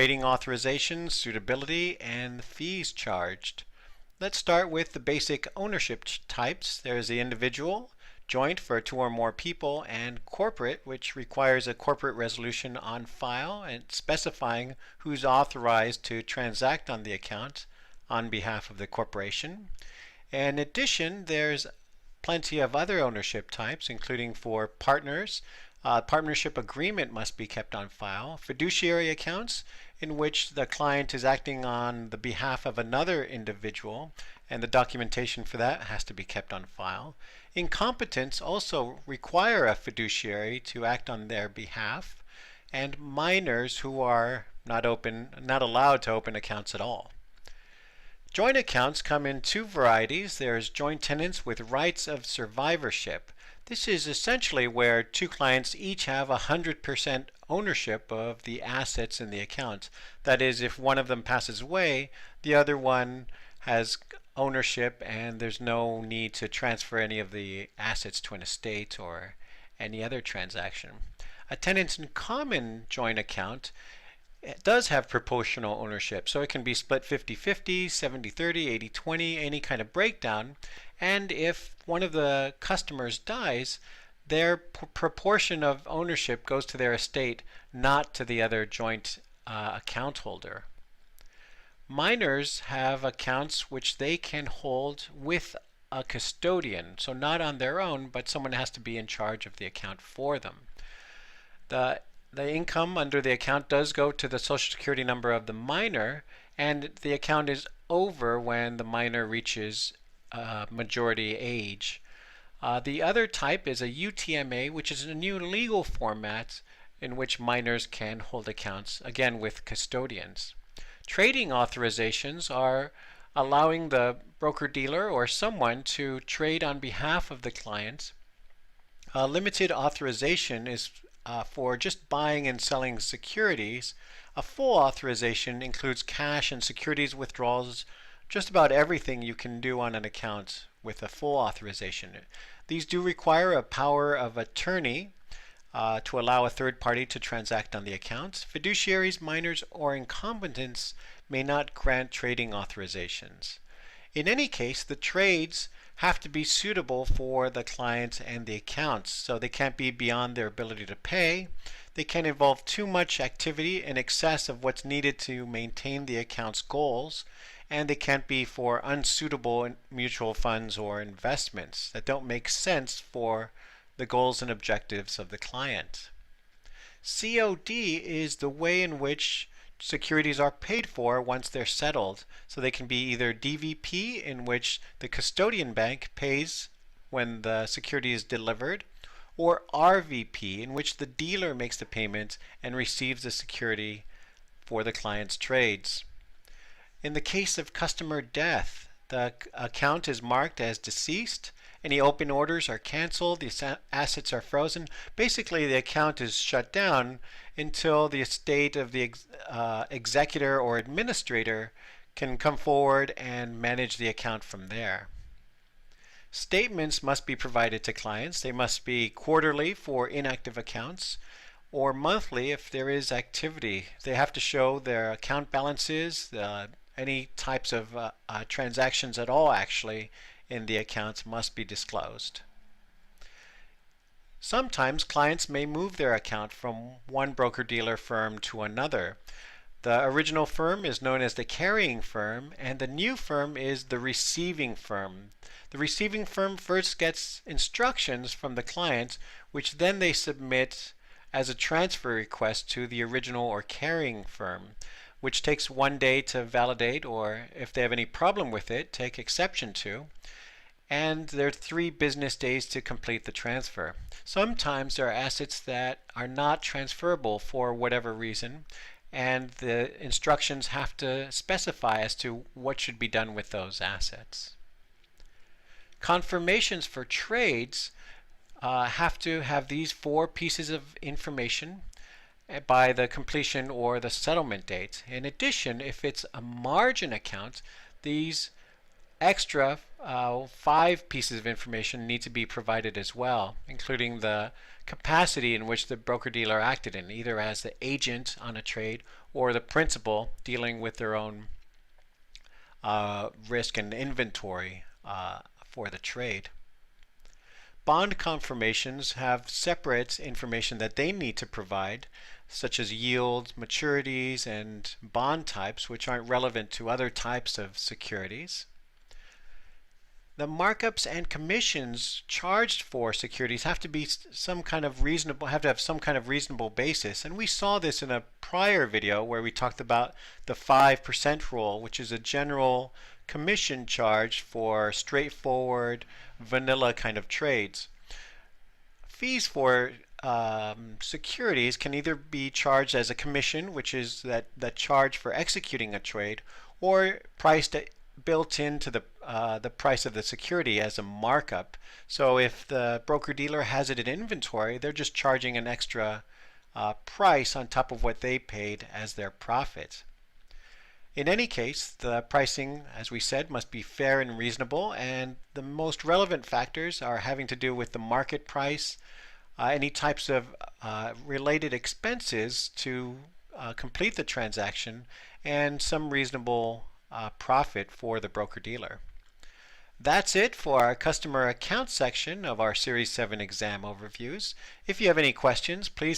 trading authorizations, suitability, and the fees charged. Let's start with the basic ownership types. There's the individual, joint for 2 or more people, and corporate, which requires a corporate resolution on file and specifying who's authorized to transact on the account on behalf of the corporation. In addition, there's plenty of other ownership types, including for partners. Partnership agreement must be kept on file. Fiduciary accounts, in which the client is acting on the behalf of another individual, and the documentation for that has to be kept on file. Incompetents also require a fiduciary to act on their behalf, and minors who are not allowed to open accounts at all. Joint accounts come in 2 varieties. There's joint tenants with rights of survivorship. This is essentially where 2 clients each have 100% ownership of the assets in the account. That is, if one of them passes away, the other one has ownership and there's no need to transfer any of the assets to an estate or any other transaction. A tenants in common joint account, it does have proportional ownership, so it can be split 50-50, 70-30, 80-20, any kind of breakdown. And if one of the customers dies, their proportion of ownership goes to their estate, not to the other joint account holder. Minors have accounts which they can hold with a custodian, so not on their own, but someone has to be in charge of the account for them. The income under the account does go to the Social Security number of the minor, and the account is over when the minor reaches majority age. The other type is a UTMA, which is a new legal format in which minors can hold accounts, again with custodians. Trading authorizations are allowing the broker-dealer or someone to trade on behalf of the client. A limited authorization is for just buying and selling securities. A full authorization includes cash and securities withdrawals, just about everything you can do on an account with a full authorization. These do require a power of attorney to allow a third party to transact on the account. Fiduciaries, minors, or incompetents may not grant trading authorizations. In any case, the trades have to be suitable for the client and the accounts, so they can't be beyond their ability to pay. They can't involve too much activity in excess of what's needed to maintain the account's goals, and they can't be for unsuitable mutual funds or investments that don't make sense for the goals and objectives of the client. COD is the way in which securities are paid for once they're settled. So they can be either DVP, in which the custodian bank pays when the security is delivered, or RVP, in which the dealer makes the payment and receives the security for the client's trades. In the case of customer death, the account is marked as deceased. Any open orders are canceled, the assets are frozen. Basically, the account is shut down until the estate of the executor or administrator can come forward and manage the account from there. Statements must be provided to clients. They must be quarterly for inactive accounts, or monthly if there is activity. They have to show their account balances, any types of transactions at all actually in the accounts must be disclosed. Sometimes clients may move their account from one broker-dealer firm to another. The original firm is known as the carrying firm, and the new firm is the receiving firm. The receiving firm first gets instructions from the client, which then they submit as a transfer request to the original or carrying firm, which takes 1 day to validate, or if they have any problem with it, take exception to. And there are 3 business days to complete the transfer. Sometimes there are assets that are not transferable for whatever reason, and the instructions have to specify as to what should be done with those assets. Confirmations for trades have to have these 4 pieces of information by the completion or the settlement date. In addition, if it's a margin account, these extra 5 pieces of information need to be provided as well, including the capacity in which the broker-dealer acted in, either as the agent on a trade or the principal dealing with their own risk and inventory for the trade. Bond confirmations have separate information that they need to provide, such as yields, maturities, and bond types, which aren't relevant to other types of securities. The markups and commissions charged for securities have to be some kind of reasonable, have to have some kind of reasonable basis. And we saw this in a prior video where we talked about the 5% rule, which is a general commission charge for straightforward, vanilla kind of trades. Fees for securities can either be charged as a commission, which is that charge for executing a trade, or priced built into the price of the security as a markup. So if the broker-dealer has it in inventory, they're just charging an extra price on top of what they paid as their profit. In any case, the pricing, as we said, must be fair and reasonable, and the most relevant factors are having to do with the market price, any types of related expenses to complete the transaction, and some reasonable profit for the broker-dealer. That's it for our customer account section of our Series 7 exam overviews. If you have any questions, please